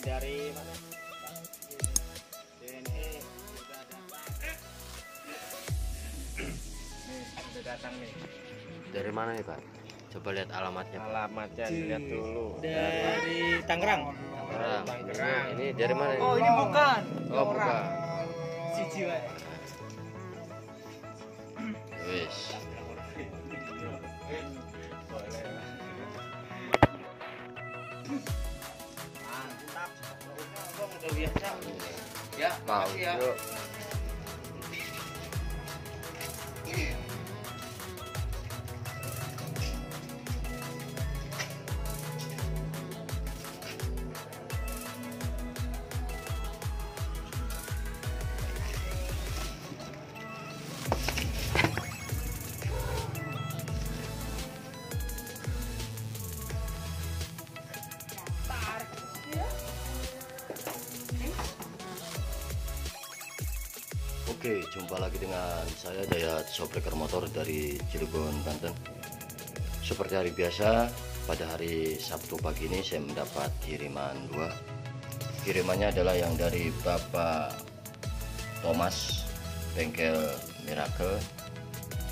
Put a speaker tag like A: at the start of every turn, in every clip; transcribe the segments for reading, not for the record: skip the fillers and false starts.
A: dari mana? DNA sudah datang. Nih, sudah datang nih.
B: Dari mana nih Pak? Coba lihat alamatnya.
A: Alamatnya lihat dulu.
C: Dari Tangerang.
A: Tangerang.
B: Ini dari mana?
C: Oh, ini bukan.
B: Oh, bukan.
C: Siji wae.
B: Wis.
C: Mantap. Bang udah biasa. Ya,
B: Mau
C: makasih ya.
B: yuk. Oke, jumpa lagi dengan saya Dayat Shopbreaker Motor dari Cirebon, Banten. Seperti hari biasa, pada hari Sabtu pagi ini saya mendapat kiriman 2. Kirimannya adalah yang dari Bapak Thomas, bengkel Miracle,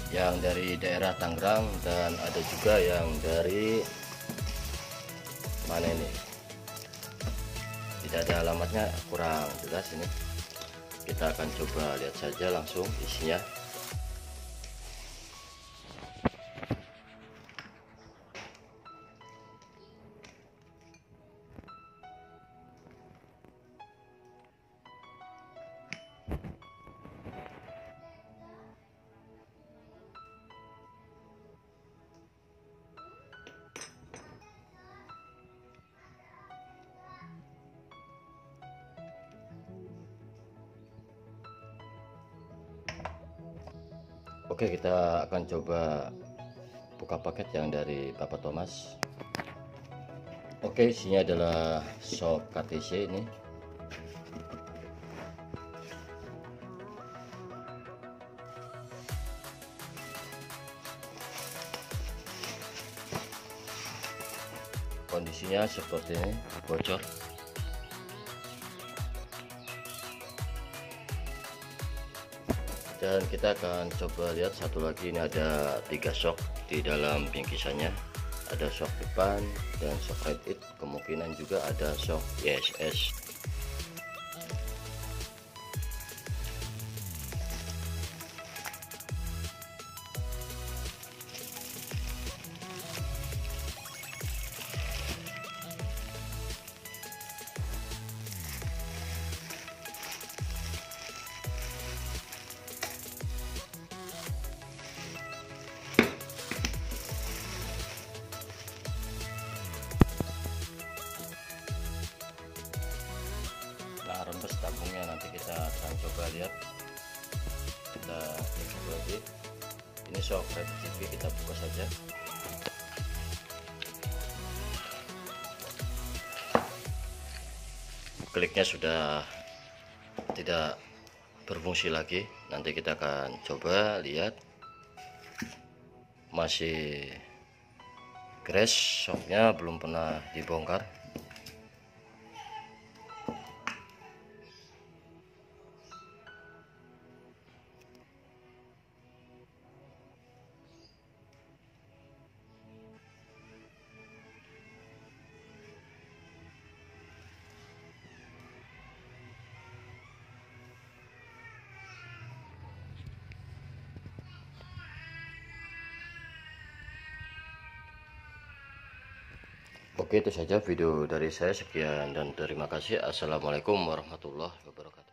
B: yang dari daerah Tangerang, dan ada juga yang dari mana ini? Tidak ada alamatnya, kurang jelas ini. Kita akan coba lihat saja langsung isinya. Oke, kita akan coba buka paket yang dari Bapak Thomas. Oke, isinya adalah shock KTC ini. Kondisinya seperti ini, bocor. Dan kita akan coba lihat satu lagi, ini ada 3 shock di dalam bingkisannya. Ada shock depan dan shock redit, kemungkinan juga ada shock ISS. Rembes tabungnya, nanti kita akan coba lihat. Kita cek lagi. Ini shock redit TV, kita buka saja. Kliknya sudah tidak berfungsi lagi. Nanti kita akan coba lihat. Masih crash, shocknya belum pernah dibongkar. Oke, itu saja video dari saya. Sekian dan terima kasih. Assalamualaikum warahmatullahi wabarakatuh.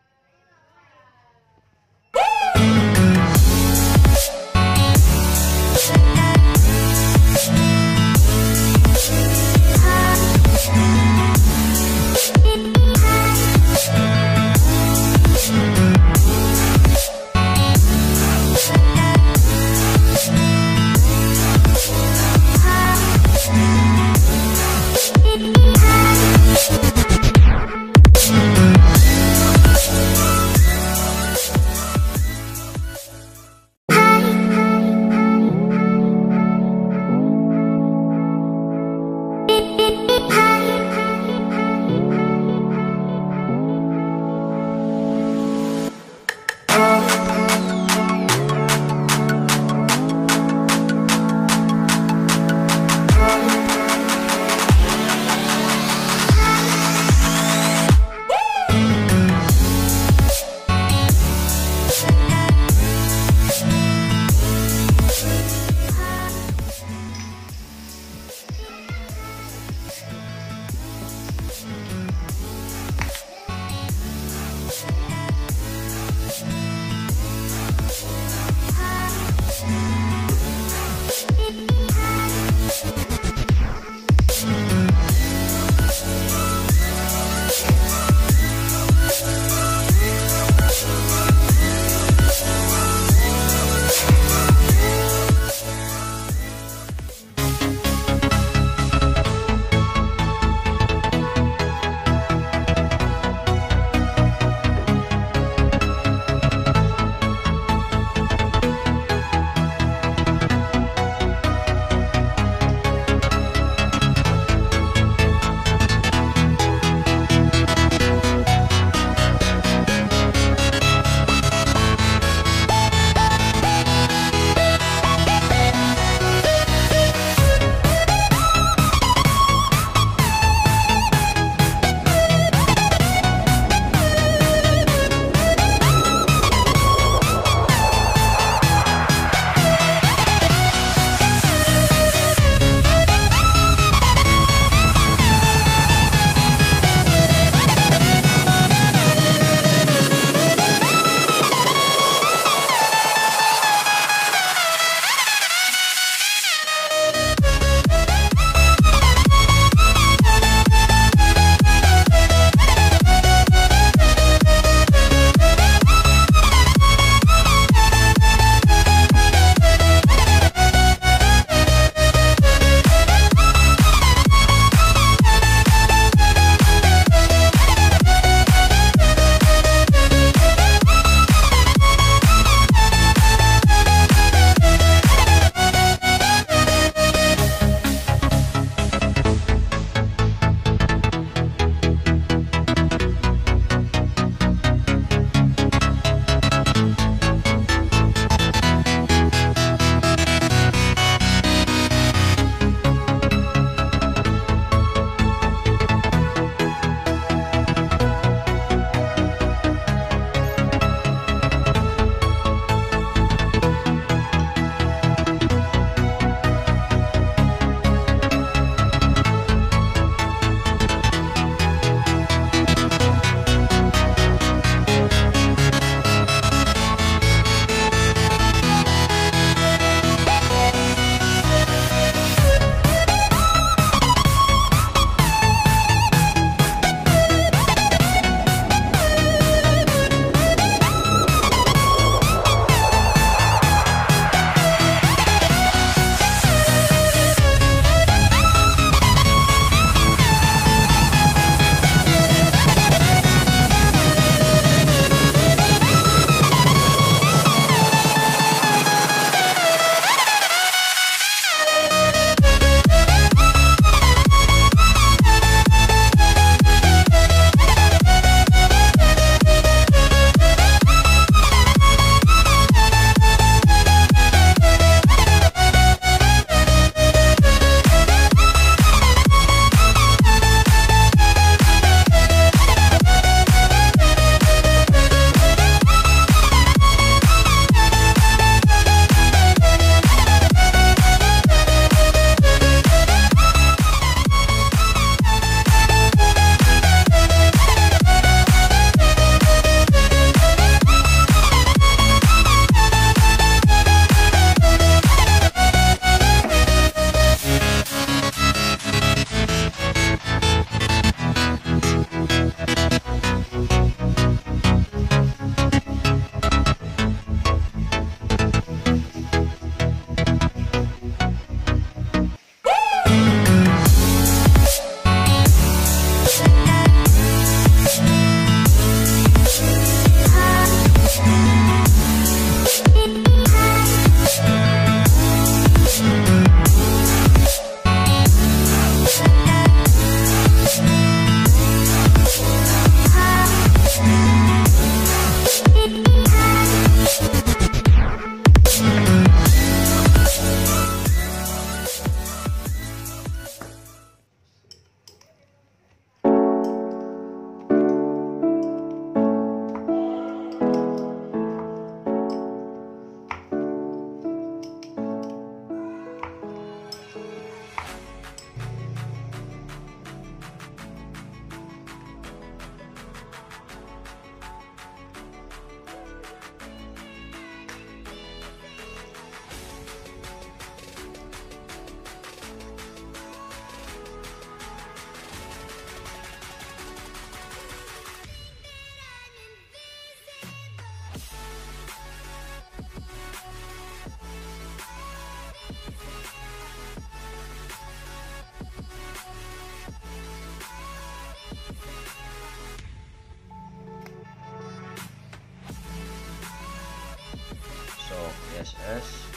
B: YSS,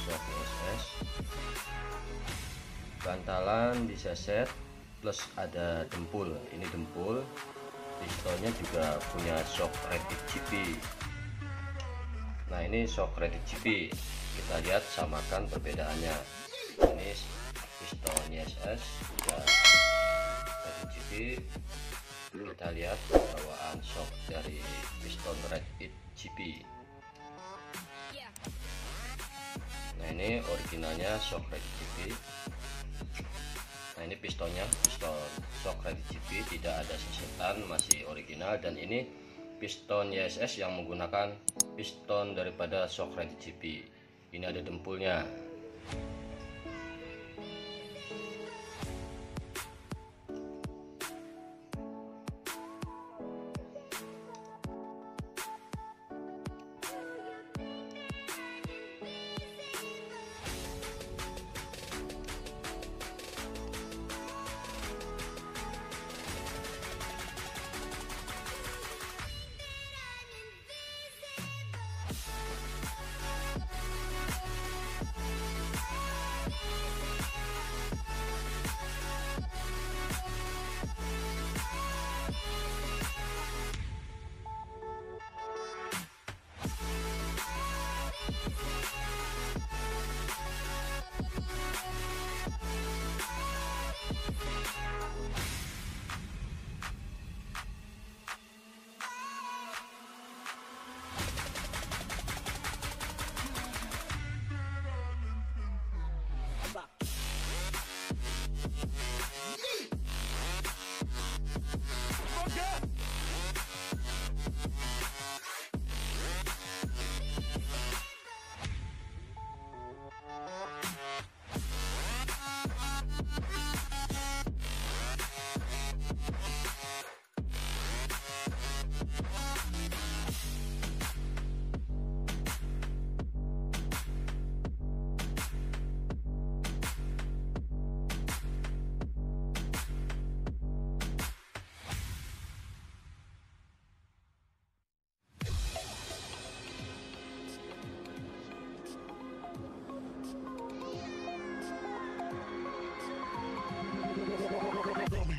B: shock YSS, bantalan bisa set plus ada dempul. Ini dempul, pistonnya juga punya shock redit GP. Nah ini shock redit GP, kita lihat samakan perbedaannya. Ini piston YSS juga redit GP, kita lihat bawaan shock dari piston redit GP. Nah ini originalnya shock redit GP. Nah ini pistonnya, piston shock redit GP, tidak ada sesetan, masih original. Dan ini piston YSS yang menggunakan piston daripada shock redit GP. Ini ada dempulnya.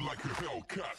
D: Like a Hellcat.